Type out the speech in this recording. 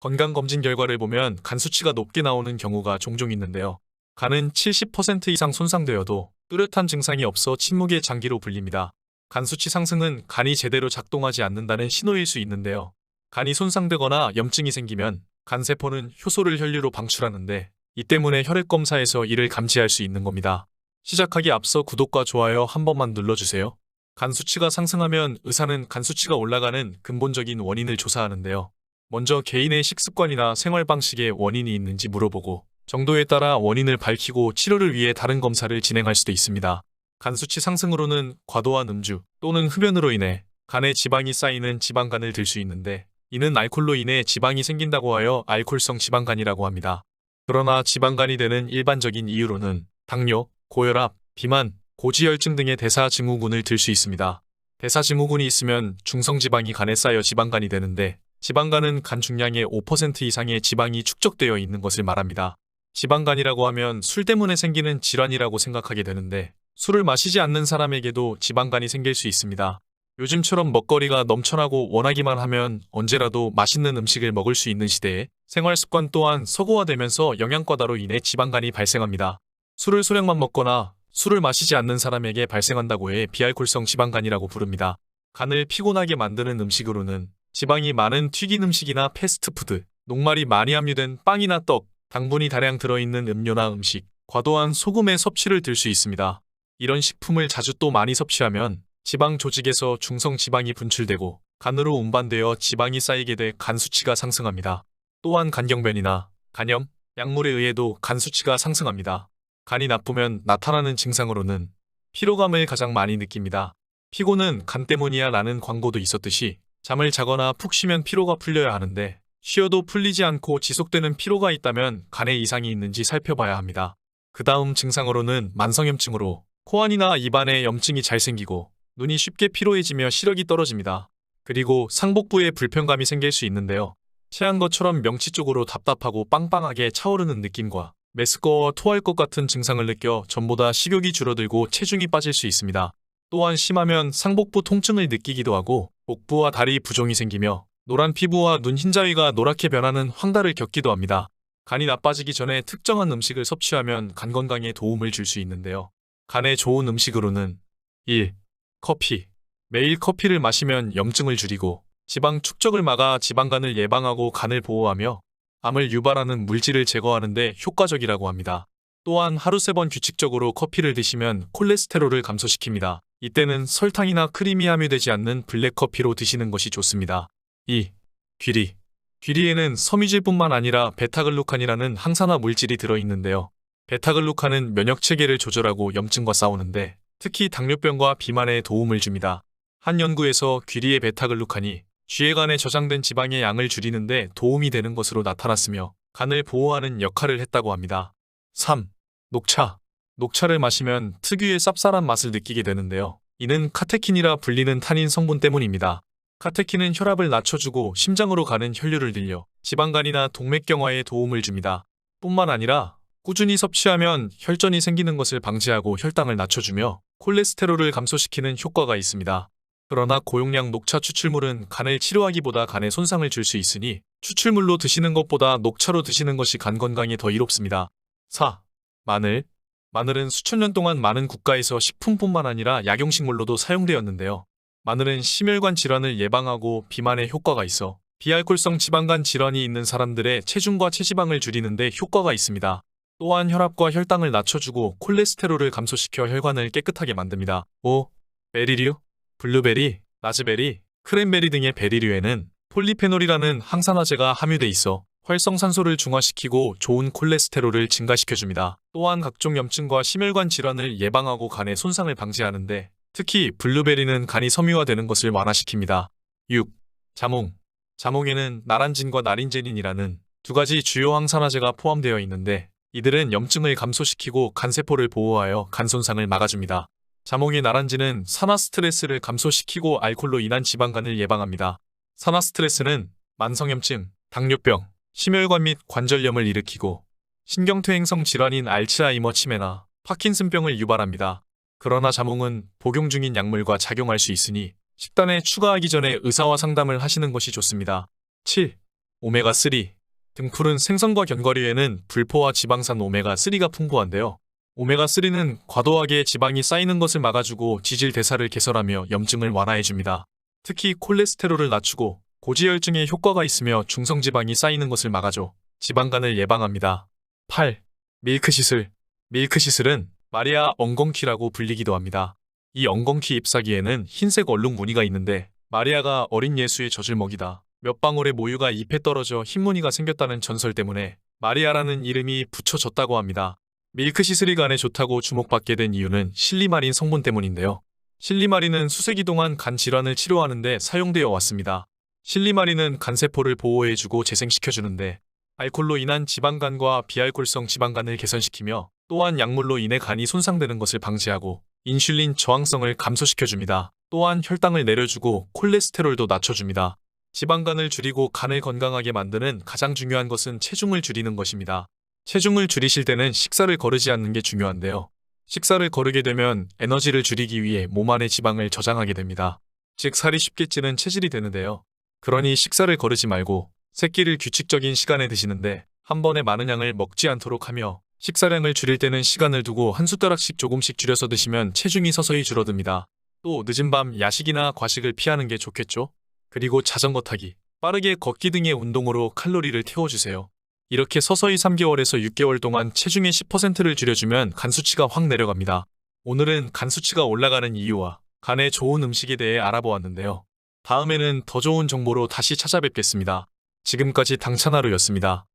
건강검진 결과를 보면 간 수치가 높게 나오는 경우가 종종 있는데요. 간은 70% 이상 손상되어도 뚜렷한 증상이 없어 침묵의 장기로 불립니다. 간 수치 상승은 간이 제대로 작동하지 않는다는 신호일 수 있는데요. 간이 손상되거나 염증이 생기면 간세포는 효소를 혈류로 방출하는데 이 때문에 혈액검사에서 이를 감지할 수 있는 겁니다. 시작하기 앞서 구독과 좋아요 한 번만 눌러주세요. 간 수치가 상승하면 의사는 간 수치가 올라가는 근본적인 원인을 조사하는데요. 먼저 개인의 식습관이나 생활 방식에 원인이 있는지 물어보고 정도에 따라 원인을 밝히고 치료를 위해 다른 검사를 진행할 수도 있습니다. 간 수치 상승으로는 과도한 음주 또는 흡연으로 인해 간에 지방이 쌓이는 지방간을 들 수 있는데 이는 알코올로 인해 지방이 생긴다고 하여 알코올성 지방간이라고 합니다. 그러나 지방간이 되는 일반적인 이유로는 당뇨, 고혈압, 비만, 고지혈증 등의 대사증후군을 들 수 있습니다. 대사증후군이 있으면 중성지방이 간에 쌓여 지방간이 되는데 지방간은 간 중량의 5% 이상의 지방이 축적되어 있는 것을 말합니다. 지방간이라고 하면 술 때문에 생기는 질환이라고 생각하게 되는데 술을 마시지 않는 사람에게도 지방간이 생길 수 있습니다. 요즘처럼 먹거리가 넘쳐나고 원하기만 하면 언제라도 맛있는 음식을 먹을 수 있는 시대에 생활습관 또한 서구화되면서 영양과다로 인해 지방간이 발생합니다. 술을 소량만 먹거나 술을 마시지 않는 사람에게 발생한다고 해 비알코올성 지방간이라고 부릅니다. 간을 피곤하게 만드는 음식으로는 지방이 많은 튀긴 음식이나 패스트푸드, 녹말이 많이 함유된 빵이나 떡, 당분이 다량 들어있는 음료나 음식, 과도한 소금의 섭취를 들 수 있습니다. 이런 식품을 자주 또 많이 섭취하면 지방 조직에서 중성 지방이 분출되고 간으로 운반되어 지방이 쌓이게 돼 간 수치가 상승합니다. 또한 간경변이나 간염, 약물에 의해도 간 수치가 상승합니다. 간이 나쁘면 나타나는 증상으로는 피로감을 가장 많이 느낍니다. 피곤은 간 때문이야 라는 광고도 있었듯이 잠을 자거나 푹 쉬면 피로가 풀려야 하는데 쉬어도 풀리지 않고 지속되는 피로가 있다면 간에 이상이 있는지 살펴봐야 합니다. 그 다음 증상으로는 만성염증으로 코안이나 입안에 염증이 잘 생기고 눈이 쉽게 피로해지며 시력이 떨어집니다. 그리고 상복부에 불편감이 생길 수 있는데요. 체한 것처럼 명치 쪽으로 답답하고 빵빵하게 차오르는 느낌과 메스꺼워 토할 것 같은 증상을 느껴 전보다 식욕이 줄어들고 체중이 빠질 수 있습니다. 또한 심하면 상복부 통증을 느끼기도 하고 복부와 다리 부종이 생기며 노란 피부와 눈 흰자위가 노랗게 변하는 황달을 겪기도 합니다. 간이 나빠지기 전에 특정한 음식을 섭취하면 간 건강에 도움을 줄 수 있는데요. 간에 좋은 음식으로는 1. 커피. 매일 커피를 마시면 염증을 줄이고 지방 축적을 막아 지방간을 예방하고 간을 보호하며 암을 유발하는 물질을 제거하는 데 효과적이라고 합니다. 또한 하루 3번 규칙적으로 커피를 드시면 콜레스테롤을 감소시킵니다. 이때는 설탕이나 크림이 함유되지 않는 블랙커피로 드시는 것이 좋습니다. 2. 귀리. 귀리에는 섬유질뿐만 아니라 베타글루칸이라는 항산화 물질이 들어있는데요. 베타글루칸은 면역체계를 조절하고 염증과 싸우는데 특히 당뇨병과 비만에 도움을 줍니다. 한 연구에서 귀리의 베타글루칸이 쥐에간에 저장된 지방의 양을 줄이는데 도움이 되는 것으로 나타났으며 간을 보호하는 역할을 했다고 합니다. 3. 녹차. 녹차를 마시면 특유의 쌉쌀한 맛을 느끼게 되는데요. 이는 카테킨이라 불리는 타닌 성분 때문입니다. 카테킨은 혈압을 낮춰주고 심장으로 가는 혈류를 늘려 지방간이나 동맥경화에 도움을 줍니다. 뿐만 아니라 꾸준히 섭취하면 혈전이 생기는 것을 방지하고 혈당을 낮춰주며 콜레스테롤을 감소시키는 효과가 있습니다. 그러나 고용량 녹차 추출물은 간을 치료하기보다 간에 손상을 줄 수 있으니 추출물로 드시는 것보다 녹차로 드시는 것이 간 건강에 더 이롭습니다. 4. 마늘. 마늘은 수천 년 동안 많은 국가에서 식품뿐만 아니라 약용식물로도 사용되었는데요. 마늘은 심혈관 질환을 예방하고 비만에 효과가 있어 비알코올성 지방간 질환이 있는 사람들의 체중과 체지방을 줄이는 데 효과가 있습니다. 또한 혈압과 혈당을 낮춰주고 콜레스테롤을 감소시켜 혈관을 깨끗하게 만듭니다. 5. 베리류. 블루베리, 라즈베리, 크랜베리 등의 베리류에는 폴리페놀이라는 항산화제가 함유돼 있어 활성산소를 중화시키고 좋은 콜레스테롤을 증가시켜줍니다. 또한 각종 염증과 심혈관 질환을 예방하고 간의 손상을 방지하는데 특히 블루베리는 간이 섬유화되는 것을 완화시킵니다. 6. 자몽. 자몽에는 나란진과 나린제닌이라는 두 가지 주요 항산화제가 포함되어 있는데 이들은 염증을 감소시키고 간세포를 보호하여 간 손상을 막아줍니다. 자몽의 나란지는 산화스트레스를 감소시키고 알코올로 인한 지방간을 예방합니다. 산화스트레스는 만성염증, 당뇨병, 심혈관 및 관절염을 일으키고 신경퇴행성 질환인 알츠하이머 치매나 파킨슨병을 유발합니다. 그러나 자몽은 복용 중인 약물과 작용할 수 있으니 식단에 추가하기 전에 의사와 상담을 하시는 것이 좋습니다. 7. 오메가3. 등푸른 생선과 견과류에는 불포화 지방산 오메가3가 풍부한데요. 오메가3는 과도하게 지방이 쌓이는 것을 막아주고 지질 대사를 개선하며 염증을 완화해줍니다. 특히 콜레스테롤을 낮추고 고지혈증에 효과가 있으며 중성지방이 쌓이는 것을 막아줘 지방간을 예방합니다. 8. 밀크시슬. 밀크시슬은 마리아 엉겅퀴라고 불리기도 합니다. 이 엉겅퀴 잎사귀에는 흰색 얼룩 무늬가 있는데 마리아가 어린 예수의 젖을 먹이다 몇 방울의 모유가 잎에 떨어져 흰 무늬가 생겼다는 전설 때문에 마리아라는 이름이 붙여졌다고 합니다. 밀크시슬이 간에 좋다고 주목받게 된 이유는 실리마린 성분 때문인데요. 실리마린은 수세기 동안 간 질환을 치료하는데 사용되어 왔습니다. 실리마린은 간세포를 보호해주고 재생시켜주는데 알코올로 인한 지방간과 비알코올성 지방간을 개선시키며 또한 약물로 인해 간이 손상되는 것을 방지하고 인슐린 저항성을 감소시켜줍니다. 또한 혈당을 내려주고 콜레스테롤도 낮춰줍니다. 지방간을 줄이고 간을 건강하게 만드는 가장 중요한 것은 체중을 줄이는 것입니다. 체중을 줄이실 때는 식사를 거르지 않는 게 중요한데요. 식사를 거르게 되면 에너지를 줄이기 위해 몸 안의 지방을 저장하게 됩니다. 즉 살이 쉽게 찌는 체질이 되는데요. 그러니 식사를 거르지 말고 새끼를 규칙적인 시간에 드시는데 한 번에 많은 양을 먹지 않도록 하며 식사량을 줄일 때는 시간을 두고 한 숟가락씩 조금씩 줄여서 드시면 체중이 서서히 줄어듭니다. 또 늦은 밤 야식이나 과식을 피하는 게 좋겠죠? 그리고 자전거 타기, 빠르게 걷기 등의 운동으로 칼로리를 태워주세요. 이렇게 서서히 3개월에서 6개월 동안 체중의 10%를 줄여주면 간 수치가 확 내려갑니다. 오늘은 간 수치가 올라가는 이유와 간에 좋은 음식에 대해 알아보았는데요. 다음에는 더 좋은 정보로 다시 찾아뵙겠습니다. 지금까지 당찬하루였습니다.